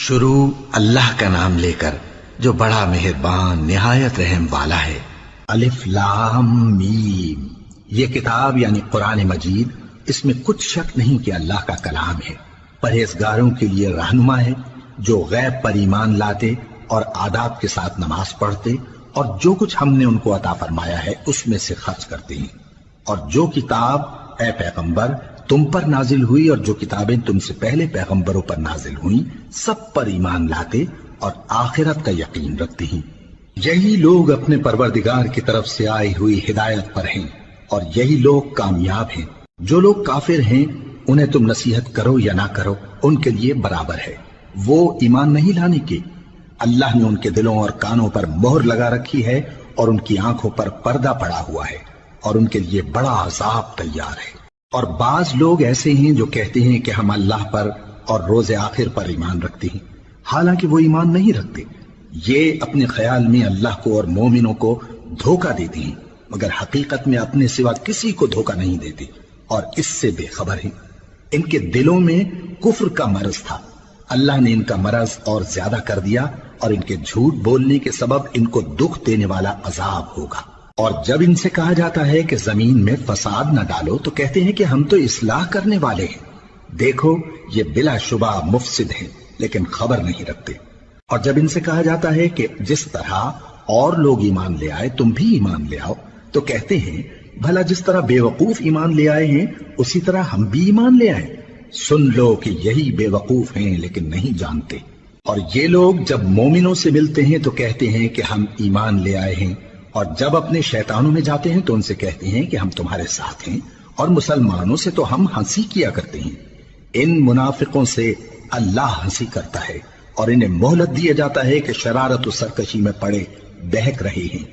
شروع اللہ کا نام لے کر جو بڑا مہربان نہایت رحم والا ہے۔ الف لام میم، یہ کتاب یعنی قرآن مجید، اس میں کچھ شک نہیں کہ اللہ کا کلام ہے، پرہیزگاروں کے لیے رہنما ہے جو غیب پر ایمان لاتے اور آداب کے ساتھ نماز پڑھتے اور جو کچھ ہم نے ان کو عطا فرمایا ہے اس میں سے خرچ کرتے ہیں، اور جو کتاب اے پیغمبر تم پر نازل ہوئی اور جو کتابیں تم سے پہلے پیغمبروں پر نازل ہوئیں سب پر ایمان لاتے اور آخرت کا یقین رکھتے ہیں۔ یہی لوگ اپنے پروردگار کی طرف سے آئی ہوئی ہدایت پر ہیں اور یہی لوگ کامیاب ہیں۔ جو لوگ کافر ہیں انہیں تم نصیحت کرو یا نہ کرو ان کے لیے برابر ہے، وہ ایمان نہیں لانے کے۔ اللہ نے ان کے دلوں اور کانوں پر مہر لگا رکھی ہے اور ان کی آنکھوں پر پردہ پڑا ہوا ہے اور ان کے لیے بڑا عذاب تیار ہے۔ اور بعض لوگ ایسے ہیں جو کہتے ہیں کہ ہم اللہ پر اور روز آخر پر ایمان رکھتے ہیں، حالانکہ وہ ایمان نہیں رکھتے۔ یہ اپنے خیال میں اللہ کو اور مومنوں کو دھوکہ دیتے ہیں، مگر حقیقت میں اپنے سوا کسی کو دھوکہ نہیں دیتے اور اس سے بے خبر ہیں۔ ان کے دلوں میں کفر کا مرض تھا، اللہ نے ان کا مرض اور زیادہ کر دیا اور ان کے جھوٹ بولنے کے سبب ان کو دکھ دینے والا عذاب ہوگا۔ اور جب ان سے کہا جاتا ہے کہ زمین میں فساد نہ ڈالو تو کہتے ہیں کہ ہم تو اصلاح کرنے والے ہیں۔ دیکھو یہ بلا شبہ مفسد ہیں لیکن خبر نہیں رکھتے۔ اور جب ان سے کہا جاتا ہے کہ جس طرح اور لوگ ایمان لے آئے تم بھی ایمان لے آؤ تو کہتے ہیں بھلا جس طرح بے وقوف ایمان لے آئے ہیں اسی طرح ہم بھی ایمان لے آئیں۔ سن لو کہ یہی بے وقوف ہیں لیکن نہیں جانتے۔ اور یہ لوگ جب مومنوں سے ملتے ہیں تو کہتے ہیں کہ ہم ایمان لے آئے ہیں، اور جب اپنے شیطانوں میں جاتے ہیں تو ان سے کہتے ہیں کہ ہم تمہارے ساتھ ہیں، اور مسلمانوں سے تو ہم ہنسی کیا کرتے ہیں۔ ان منافقوں سے اللہ ہنسی کرتا ہے اور انہیں مہلت دیا جاتا ہے کہ شرارت و سرکشی میں پڑے بہک رہے ہیں۔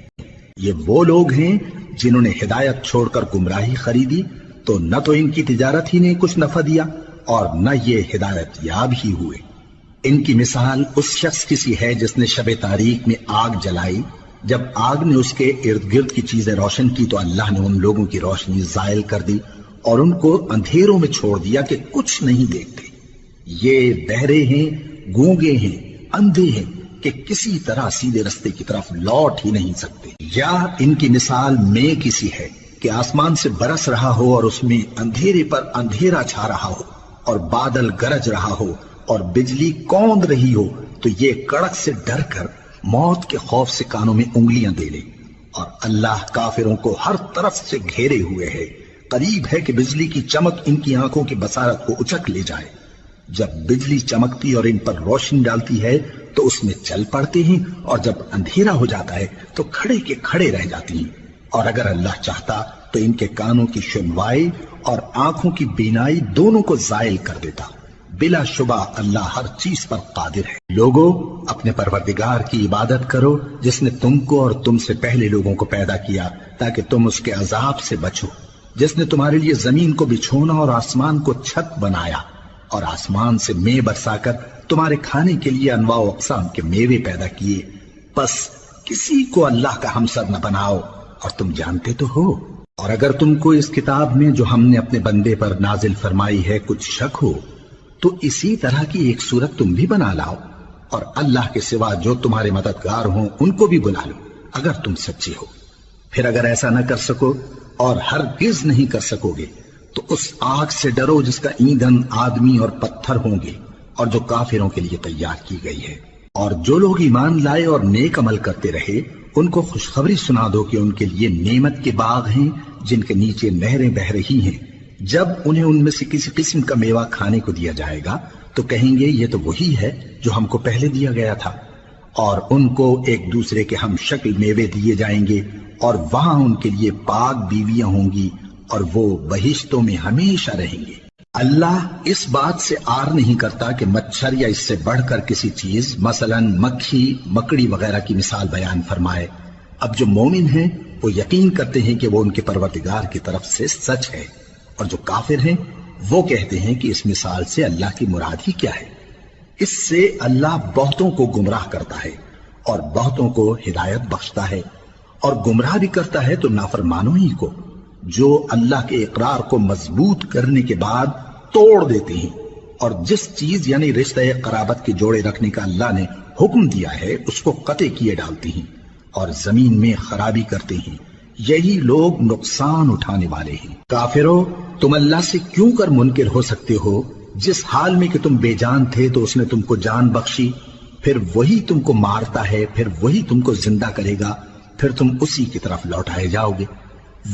یہ وہ لوگ ہیں جنہوں نے ہدایت چھوڑ کر گمراہی خریدی تو نہ تو ان کی تجارت ہی نے کچھ نفع دیا اور نہ یہ ہدایت یاب ہی ہوئے۔ ان کی مثال اس شخص کی سی ہے جس نے شب تاریک میں آگ جلائی، جب آگ نے اس کے ارد گرد کی چیزیں روشن کی تو اللہ نے ان لوگوں کی روشنی زائل کر دی اور ان کو اندھیروں میں چھوڑ دیا کہ کچھ نہیں دیکھتے۔ یہ بہرے ہیں، گونگے ہیں، اندھے ہیں کہ کسی طرح سیدھے رستے کی طرف لوٹ ہی نہیں سکتے۔ یا ان کی مثال میں کسی ہے کہ آسمان سے برس رہا ہو اور اس میں اندھیرے پر اندھیرا چھا رہا ہو اور بادل گرج رہا ہو اور بجلی کوند رہی ہو تو یہ کڑک سے ڈر کر موت کے خوف سے کانوں میں انگلیاں دے لے۔ اور اللہ کافروں کو ہر طرف سے گھیرے ہوئے ہے، قریب ہے کہ بجلی کی چمک ان کی آنکھوں کی بصارت کو اچک لے جائے۔ جب بجلی چمکتی اور ان پر روشنی ڈالتی ہے تو اس میں چل پڑتے ہیں، اور جب اندھیرا ہو جاتا ہے تو کھڑے کے کھڑے رہ جاتی ہیں۔ اور اگر اللہ چاہتا تو ان کے کانوں کی سنوائی اور آنکھوں کی بینائی دونوں کو زائل کر دیتا۔ بلا شبہ اللہ ہر چیز پر قادر ہے۔ لوگو اپنے پروردگار کی عبادت کرو جس نے تم کو اور تم سے پہلے لوگوں کو پیدا کیا تاکہ تم اس کے عذاب سے بچو، جس نے تمہارے لیے زمین کو بچھونا اور آسمان کو چھت بنایا اور آسمان سے مے برسا کر تمہارے کھانے کے لیے انواع و اقسام کے میوے پیدا کیے۔ پس کسی کو اللہ کا ہمسر نہ بناؤ اور تم جانتے تو ہو۔ اور اگر تم کو اس کتاب میں جو ہم نے اپنے بندے پر نازل فرمائی ہے کچھ شک ہو تو اسی طرح کی ایک صورت تم بھی بنا لاؤ، اور اللہ کے سوا جو تمہارے مددگار ہوں ان کو بھی بلا لو اگر تم سچے ہو۔ پھر اگر ایسا نہ کر سکو اور ہرگز نہیں کر سکو گے تو اس آگ سے ڈرو جس کا ایندھن آدمی اور پتھر ہوں گے اور جو کافروں کے لیے تیار کی گئی ہے۔ اور جو لوگ ایمان لائے اور نیک عمل کرتے رہے ان کو خوشخبری سنا دو کہ ان کے لیے نعمت کے باغ ہیں جن کے نیچے نہریں بہہ رہی ہیں۔ جب انہیں ان میں سے کسی قسم کا میوہ کھانے کو دیا جائے گا تو کہیں گے یہ تو وہی ہے جو ہم کو پہلے دیا گیا تھا، اور ان کو ایک دوسرے کے ہم شکل میوے دیے جائیں گے اور وہاں ان کے لیے پاک بیویاں ہوں گی اور وہ بہشتوں میں ہمیشہ رہیں گے۔ اللہ اس بات سے آر نہیں کرتا کہ مچھر یا اس سے بڑھ کر کسی چیز مثلا مکھی، مکڑی وغیرہ کی مثال بیان فرمائے۔ اب جو مومن ہیں وہ یقین کرتے ہیں کہ وہ ان کے پروردگار کی طرف سے سچ ہے، اور جو کافر ہیں وہ کہتے ہیں کہ اس مثال سے اللہ کی مراد ہی کیا ہے۔ اس سے اللہ بہتوں کو گمراہ کرتا ہے اور بہتوں کو ہدایت بخشتا ہے، اور گمراہ بھی کرتا ہے تو نافرمانوں ہی کو، جو اللہ کے اقرار کو مضبوط کرنے کے بعد توڑ دیتے ہیں اور جس چیز یعنی رشتہ قرابت کے جوڑے رکھنے کا اللہ نے حکم دیا ہے اس کو قطع کیے ڈالتے ہیں اور زمین میں خرابی کرتے ہیں، یہی لوگ نقصان اٹھانے والے ہیں۔ کافرو، تم اللہ سے کیوں کر منکر ہو سکتے ہو؟ جس حال میں کہ تم بے جان تھے تو اس نے تم کو جان بخشی، پھر وہی تم کو مارتا ہے، پھر وہی تم کو زندہ کرے گا، پھر تم اسی کی طرف لوٹائے جاؤ گے۔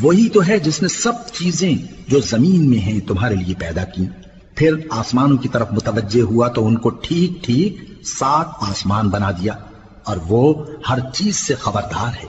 وہی تو ہے جس نے سب چیزیں جو زمین میں ہیں تمہارے لیے پیدا کی، پھر آسمانوں کی طرف متوجہ ہوا تو ان کو ٹھیک ٹھیک 7 آسمان بنا دیا، اور وہ ہر چیز سے خبردار ہے۔